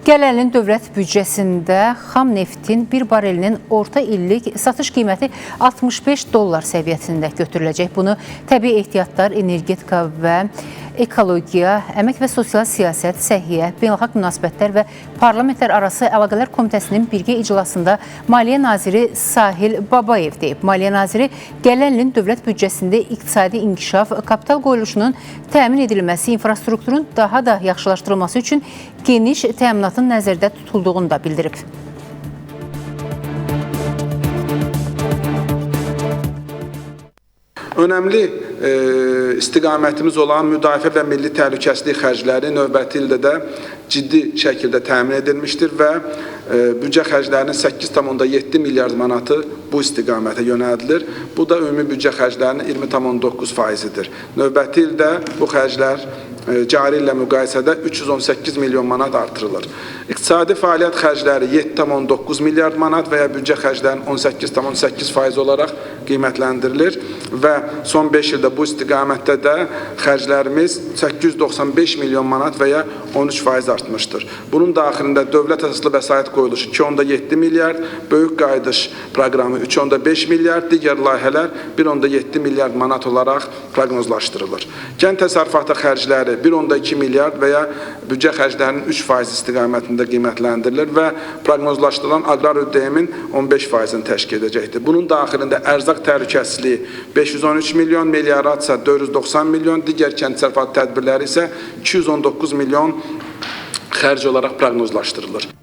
Gələn ilin dövlət büdcəsində xam neftin bir barelinin orta illik satış qiyməti $65 səviyyəsində götürüləcək. Bunu təbii ehtiyatlar, energetika və ekologiya, əmək və sosial siyasət, səhiyyə, beynəlxalq münasibətlər və parlamentlər arası əlaqələr komitəsinin birgə iclasında Maliyyə naziri Sahil Babayev deyib. Maliyyə naziri gələn ilin dövlət büdcəsində iqtisadi inkişaf, kapital qoyuluşunun təmin edilməsi, infrastrukturun daha da yaxşılaşdırılması üçün geniş təminatın nəzərdə tutulduğunu da bildirib. Önəmli istiqamətimiz olan müdafiə və milli təhlükəsizlik xərcləri növbəti ildə də ciddi şəkildə təmin edilmişdir və büdcə xərclərinin 8,7 milyard manatı bu istiqamətə yönəldilir. Bu da ümumi büdcə xərclərinin 20,9%-dir. Növbəti ildə bu xərclər cari illə müqayisədə 318 milyon manat artırılır. İqtisadi fəaliyyət xərcləri 7,9 milyard manat və ya büdcə xərclərinin 18,8% olaraq qiymətləndirilir və son 5 ildə bu istiqamətdə də xərclərimiz 895 milyon manat və ya 13% artmışdır. Bunun daxilində dövlət əsaslı vəsait qoyuluşu 2,7 milyard, böyük qayıdış proqramı 3,5 milyard, digər layihələr 1,7 milyard manat olaraq proqnozlaşdırılır. Kənd təsərrüfatı xərcləri 1,2 milyard və ya büdcə xərclərinin 3% istiqamətində qiymətləndirilir və proqnozlaşdırılan aqrar ödəyimin 15%-ni təşkil edəcəkdir. Bunun daxilində ərzaq təhlükəsizliyi 513 milyon, meliorasiya 490 milyon, digər kənd təsərrüfatı tədbirləri isə 219 milyon xərc olaraq proqnozlaşdırılır.